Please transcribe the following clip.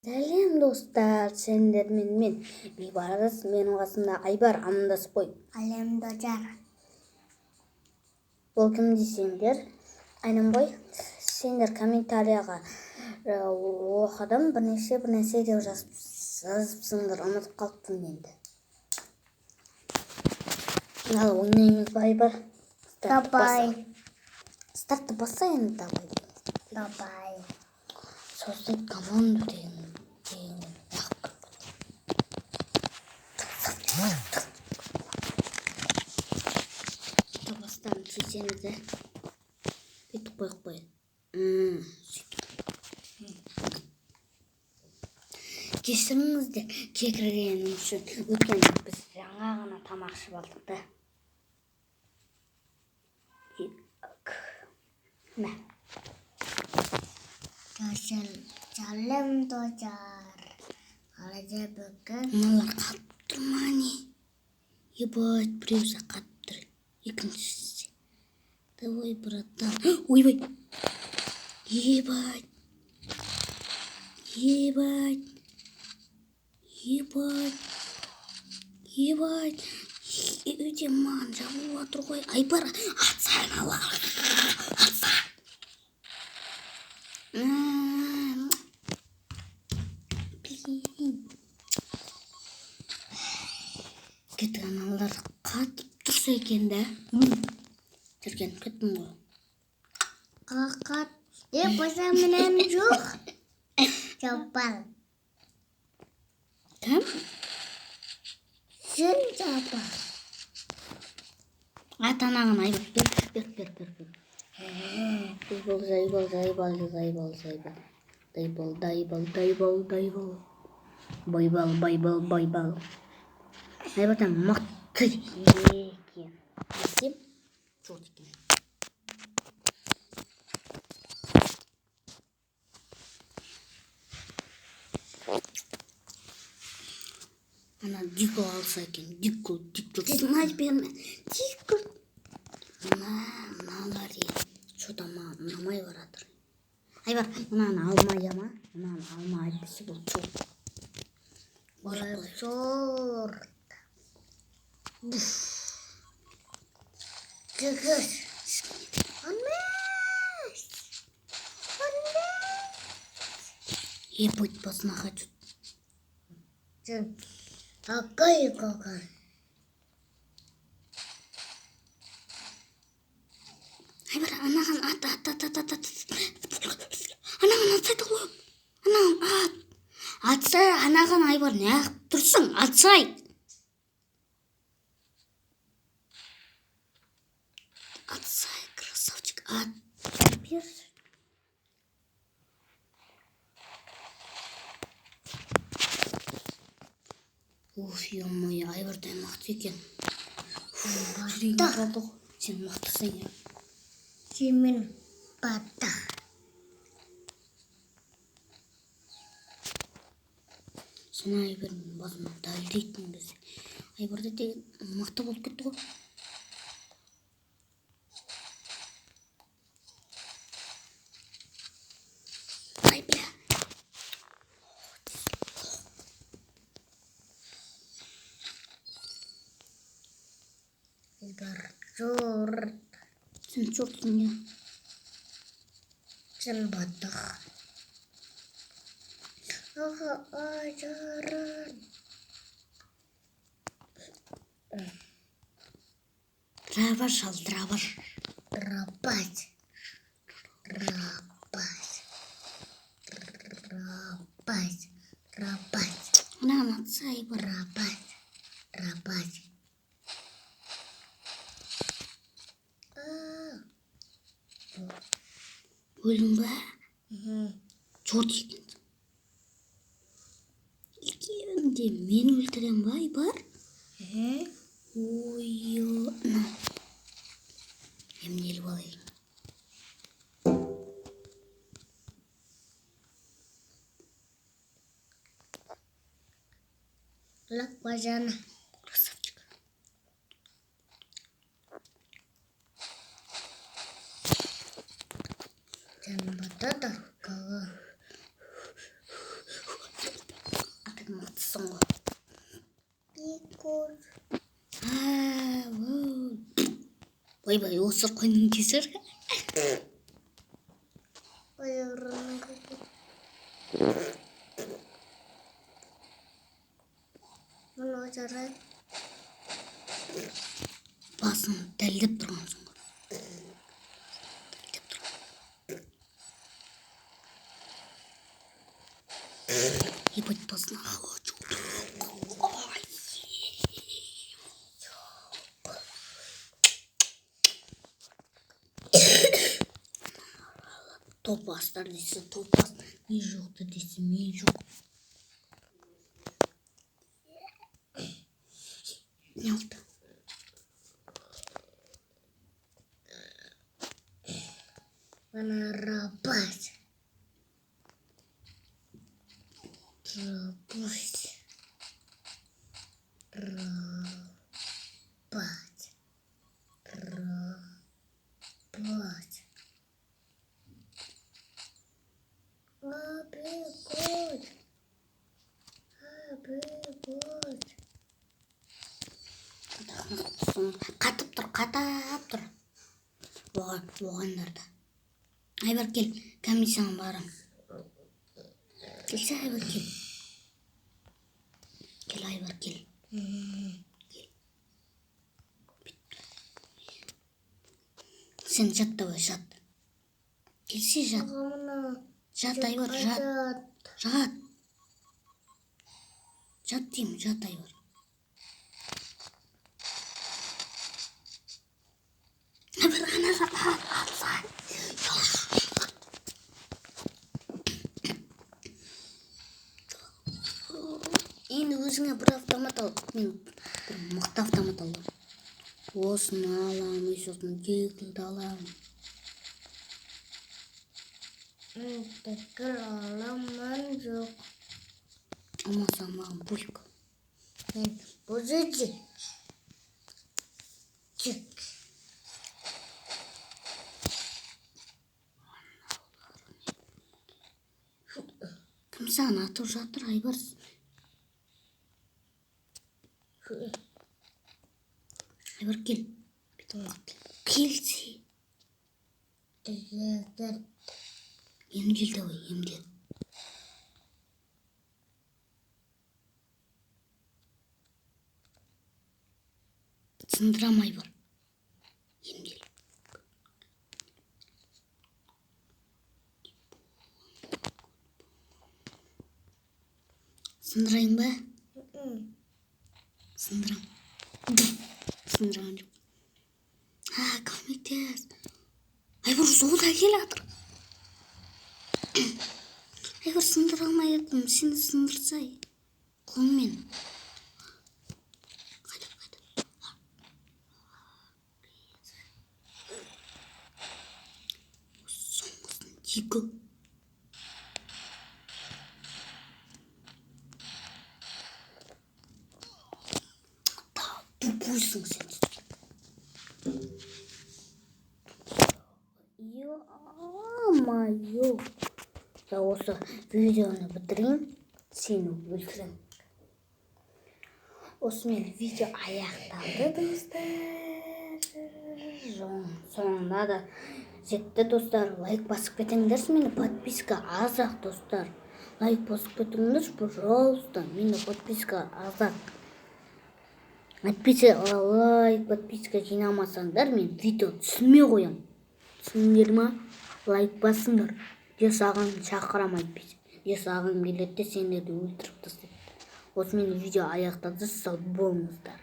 Сәлем достар, сендер мен Бейбарыс, менің қасымда Айбар, амандасып қой. Әлем дожар. Ол кім десеңдер, айнанбай, сендер комментарияға оқыдым, бірнеше деп жазыпсыңдар, ұмытып қалыптым енді. Ал ойнаймыз ба, Айбар? Давай. Стартты баса енді, давай. Давай. Создать команду деген. Табастан чечеміз де. Бүйтіп қойып қойын. Кешіріңіздер кекіргенім үшін. Өйткені біз жаңа ғана тамақ ішіп алдық та. Мә. Сәлем дожар. Қалайда бүгін? Мыналар қатып тұр ма не? Ебать, біреусі қатып тұр. Екіншісі. Давай, братан. Ойбай. Ебать. Өте маған жабылып отыр ғой. Айбар, атсаң ала. Атсаң. Кетіп аналар қатып тұрса екен да. Жүрген кеттім ғой. Қақат. Баса менен жоқ. Жапал. Кім? Сен жапал. Ата-анағын Айбар. Бер. Байбал. Айбартан мықты екен. Десем, жоқ екен. Ана дико алса екен. Дико. Снайпермен. Дико. Мыналар ел. Что-то маған ұнамай баратыр. Айбар, мынаны алмай ама. Мынаны алмай әйтпесе бұл жоқ. Зор. Кекеш. Анмеш. Ебать, басына хочу. Сен какой. Айбар, анаған ат. Анаған атсайды ғой. Анаған ат. Атсай, анаған Айбар, не ақ тұрсың? Атсай. Атсай, красавчик. Ат. Бер. Уф, ё-моё, Айбардай мықты екен. Жүрегім қалды ғой. Сен мықтысың, я. Семен бата. Сен Айбардың басына дәлдейтін кезде. Айбарды деген мықты болып кетті ғой. Ай, бля. Зор. Сен чортың, я. Сен бата. Ажарын. Драбар шал. Рапать. Анаған атса Айбар. Рапать. Өлдің ба? Чорт екен. Екеуінде мен өлтірем ба, Айбар? Ой-ой. Емнеліп алайын. Лак бажана. Красавчик. Сен бата да кала. Қаттысың ғой. Пикур. Ойбай, осы қойның кесір. Аяғырының мұны жарайды. Басын дәлдеп тұрғансың ғой. Ебать, басына ауа жолды. Топастар десе топас, мен жоқты десе мен жоқ. Не алды? Mana rabas. Rabus. Rabas. Rabas. Abegod. Abegod. Қатып тұр. Оғандарда. Айбар кел, комиссияға барам. Келсе Айбар кел. Кел Айбар кел. Сен жат давай, жат. Келсе жат. Жат Айбар, жат. Жат. Жат деймін, жат Айбар. Айбар, ана жат. Енді өзіңе бір автомат ал. Мен бір мықты автомат алам. Осыны алам, осыны кекілді алам. Tekrar alamam yok. Olmazsa mağın bulik. Bozucu. Çık. Kім саған атып жатыр, Айбар? Айбар кел. Келсе. Емдел давай, емдел. Сындырам Айбар. Емдел. Сындырайын ба? Сындырам. Сындырам жоқ. Көмектес. Айбар жолда кел атыр. Айбар сындыра алмай еттім. Сені сындырсай. Қолмен. Қайда. Соңғысын тегі. Тупойсың сен. Ё-моё. Я осы видеоны бітірейін, сені өлтірем. Осымен видео аяқталды, достар. Соңында да жетті, достар. Лайк басып кетіңдерші, мені подписка азақ, достар. Лайк басып кетіңдерші, пожалуйста. Мені подписка азақ. Подписка жинамасаңдар, мен видео түсірмей қоям. Түсіндер ма? Лайк басыңдар. Де саған шақырам айтпейсің. Де саған келеді, сендерді өлтіріп тастайды. Осымен видео аяқталды, сау болыңыздар.